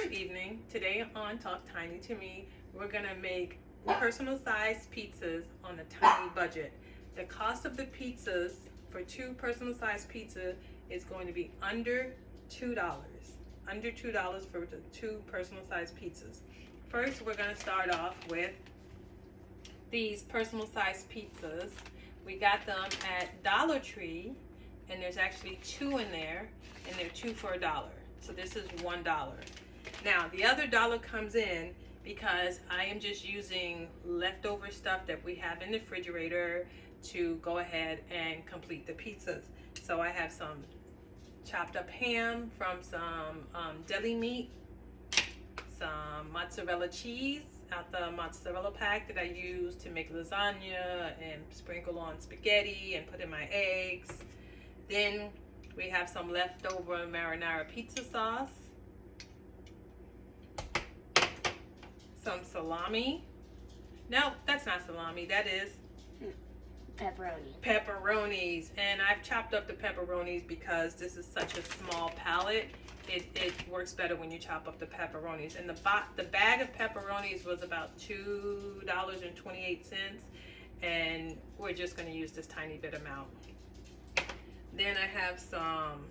Good evening. Today on Talk Tiny to Me, we're going to make personal sized pizzas on a tiny budget. The cost of the pizzas for two personal sized pizzas is going to be under $2. Under $2 for the two personal sized pizzas. First, we're going to start off with these personal sized pizzas. We got them at Dollar Tree, and there's actually two in there, and they're two for $1. So this is $1. Now the other dollar comes in because I am just using leftover stuff that we have in the refrigerator to go ahead and complete the pizzas. So I have some chopped up ham from some deli meat, some mozzarella cheese out the mozzarella pack that I use to make lasagna and sprinkle on spaghetti and put in my eggs. Then we have some leftover marinara pizza sauce, some salami. No, that's not salami. That is pepperoni. Pepperonis. And I've chopped up the pepperonis because this is such a small palette. It works better when you chop up the pepperonis. And the bag of pepperonis was about $2.28. And we're just going to use this tiny bit amount. Then I have some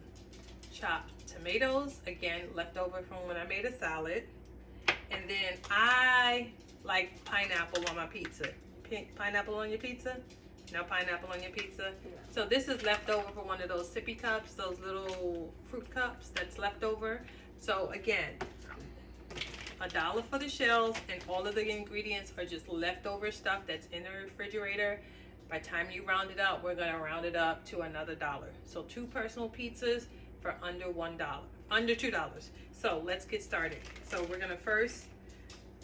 chopped tomatoes, again, leftover from when I made a salad. And then I like pineapple on my pizza. Pineapple on your pizza? No pineapple on your pizza? So this is leftover for one of those sippy cups, those little fruit cups that's leftover. So again, $1 for the shells, and all of the ingredients are just leftover stuff that's in the refrigerator. By the time you round it up, we're gonna round it up to another $1. So two personal pizzas for under $1, under $2. So let's get started. So we're gonna first,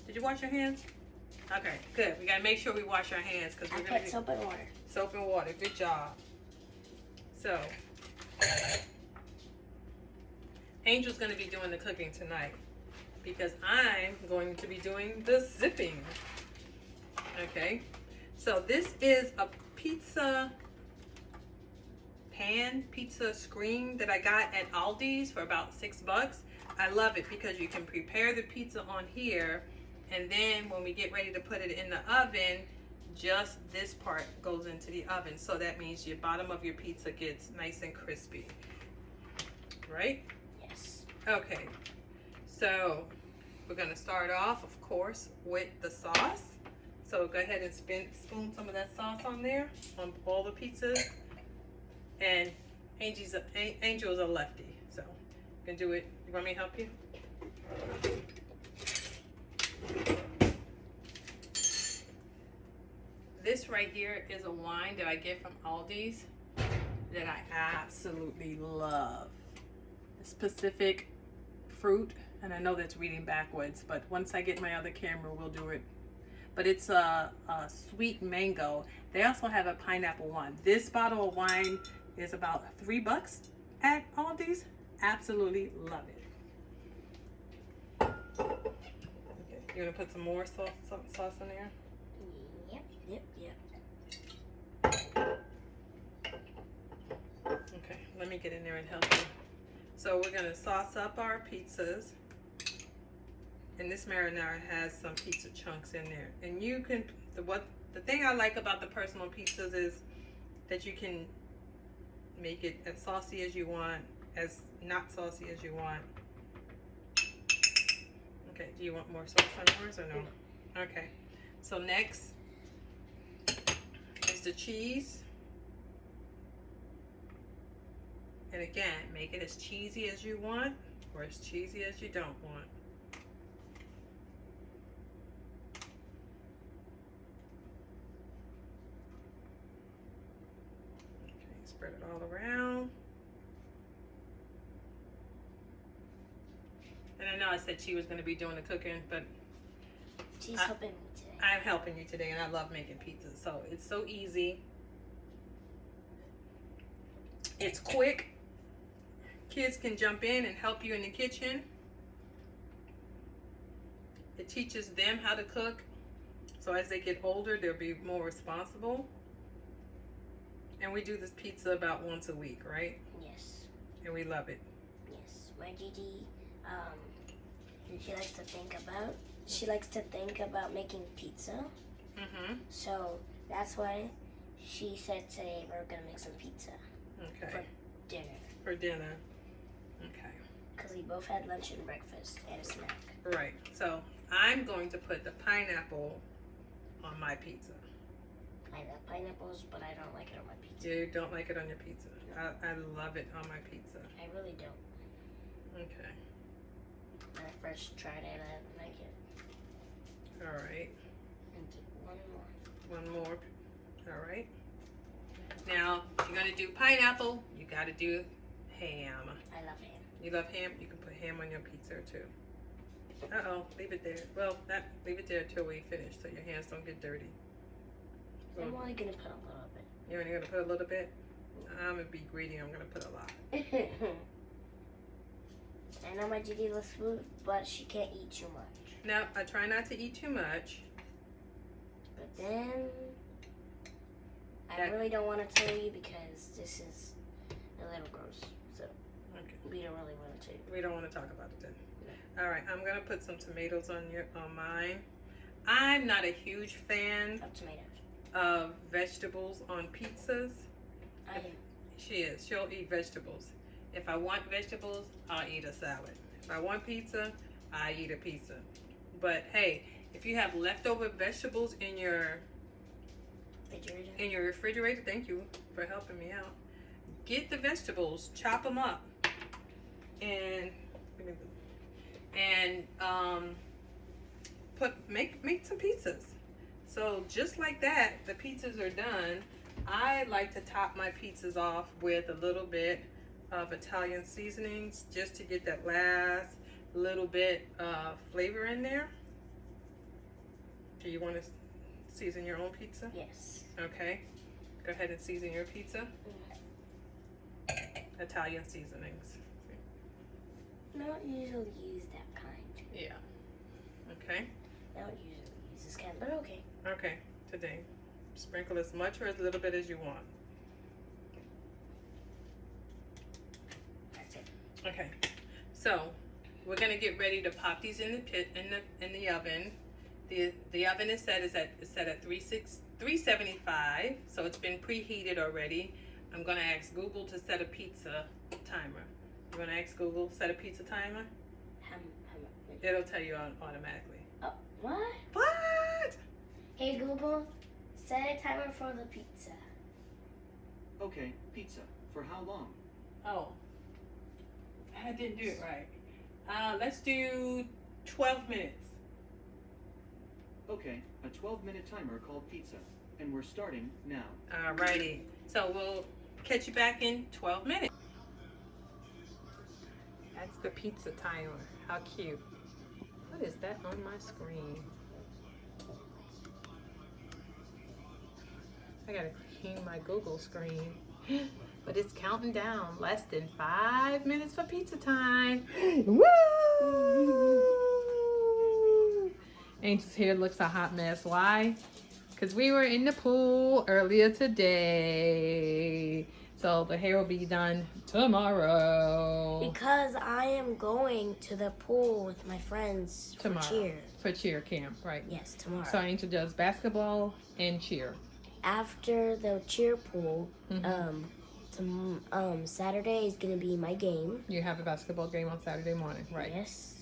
did you wash your hands? Okay, good. We gotta make sure we wash our hands because we're gonna put soap and water. Soap and water, good job. So, Angel's gonna be doing the cooking tonight because I'm going to be doing the zipping. Okay, so this is a pizza pan, pizza screen that I got at Aldi's for about $6. I love it because you can prepare the pizza on here, and then when we get ready to put it in the oven, just this part goes into the oven. So that means your bottom of your pizza gets nice and crispy, right? Yes. Okay, so we're gonna start off, of course, with the sauce. So go ahead and spoon some of that sauce on there, on all the pizzas. And Angel's a lefty, so you can do it. You want me to help you? This right here is a wine that I get from Aldi's that I absolutely love. A specific fruit, and I know that's reading backwards, but once I get my other camera, we'll do it. But it's a sweet mango. They also have a pineapple one. This bottle of wine is about $3 at Aldi's. Absolutely love it. Okay, you gonna put some more sauce in there? Yep. Okay, let me get in there and help you. So we're gonna sauce up our pizzas. And this marinara has some pizza chunks in there. And you can, the thing I like about the personal pizzas is that you can make it as saucy as you want, as not saucy as you want. Okay, do you want more sauce on yours or no? Okay, so next is the cheese. And again, make it as cheesy as you want or as cheesy as you don't want. Spread it all around. And I know I said she was going to be doing the cooking, but She's helping me today. I'm helping you today, and I love making pizzas. So it's so easy. It's quick. Kids can jump in and help you in the kitchen. It teaches them how to cook. So as they get older, they'll be more responsible. And we do this pizza about once a week, right? Yes. And we love it. Yes. My Gigi She likes to think about making pizza. So that's why she said today we're gonna make some pizza. Okay. For dinner. For dinner. Okay. Because we both had lunch and breakfast and a snack. Right. So I'm going to put the pineapple on my pizza. I love pineapples, but I don't like it on my pizza. You don't like it on your pizza? I love it on my pizza. I really don't. Okay. When I first tried it, I didn't like it. All right. And get one more. One more. All right. Now, if you're going to do pineapple, you got to do ham. I love ham. You love ham? You can put ham on your pizza too. Uh-oh, leave it there. Well, leave it there till we finish so your hands don't get dirty. I'm only going to put a little bit. You're only going to put a little bit? I'm going to be greedy. I'm going to put a lot. I know my Gigi looks smooth, but she can't eat too much. No, I try not to eat too much. But then, I really don't want to tell you because this is a little gross. So, okay. We don't really want to tell you. We don't want to talk about it then. No. All right, I'm going to put some tomatoes on mine. I'm not a huge fan Of tomatoes. of vegetables on pizzas. I am. She is. She'll eat vegetables. If I want vegetables, I'll eat a salad. If I want pizza, I eat a pizza. But hey, if you have leftover vegetables in your refrigerator, thank you for helping me out. Get the vegetables, chop them up, and make some pizzas. So just like that, the pizzas are done. I like to top my pizzas off with a little bit of Italian seasonings just to get that last little bit of flavor in there. Do you want to season your own pizza? Yes. Okay. Go ahead and season your pizza. Italian seasonings. Not usually use that kind. Yeah. Okay. I don't usually use this kind, but okay. Okay. Today. Sprinkle as much or as little bit as you want. That's it. Okay. So we're gonna get ready to pop these in the oven. The oven is set at 375, so it's been preheated already. I'm gonna ask Google to set a pizza timer. You wanna ask Google set a pizza timer? It'll tell you automatically. Oh, what? What? Hey Google, set a timer for the pizza. Okay, pizza. For how long? Oh, I didn't do it right. Let's do 12 minutes. Okay, a 12-minute timer called pizza. And we're starting now. Alrighty. So we'll catch you back in 12 minutes. That's the pizza timer. How cute. What is that on my screen? I gotta clean my Google screen. But it's counting down. Less than 5 minutes for pizza time. Woo! Angel's hair looks a hot mess. Why? Because we were in the pool earlier today. So the hair will be done tomorrow. Because I am going to the pool with my friends Tomorrow. for cheer. For cheer camp, right? Yes, tomorrow. So Angel does basketball and cheer. After the cheer pool, Saturday is going to be my game. You have a basketball game on Saturday morning, right? Yes.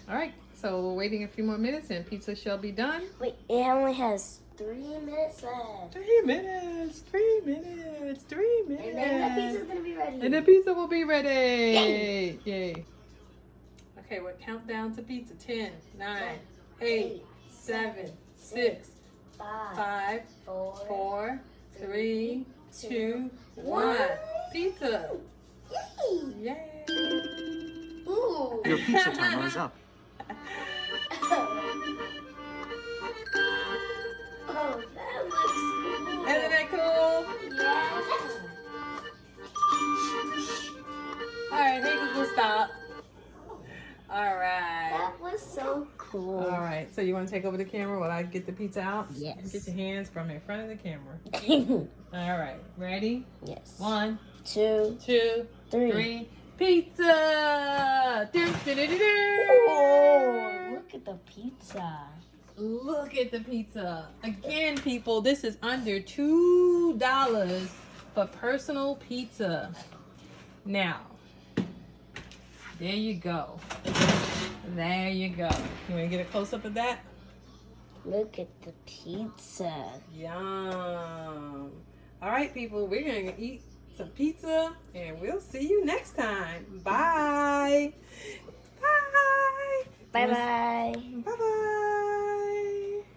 All right. So we're waiting a few more minutes and pizza shall be done. Wait, it only has 3 minutes left. 3 minutes. 3 minutes. 3 minutes. And then the pizza's going to be ready. And the pizza will be ready. Yay. Okay, we'll count down to pizza. 10, 9, 8, 7, 6, 5, 4, 3, 2, 1. Pizza. Yay. Ooh. Your pizza timer is up. Oh, that looks cool. Isn't that cool? Yeah. Alright, hey Google, stop. Alright. That was so cool. Alright, so you want to take over the camera while I get the pizza out? Yes. Get your hands from in front of the camera. Alright, ready? Yes. 1, 2, 2, 3. 3. Pizza! Do, do, do, do, do. Oh. at the pizza. Look at the pizza. Again, people, this is under $2 for personal pizza. Now, there you go. There you go. You want to get a close-up of that? Look at the pizza. Yum. All right, people, we're going to eat some pizza, and we'll see you next time. Bye. Bye. Bye-bye. Bye-bye.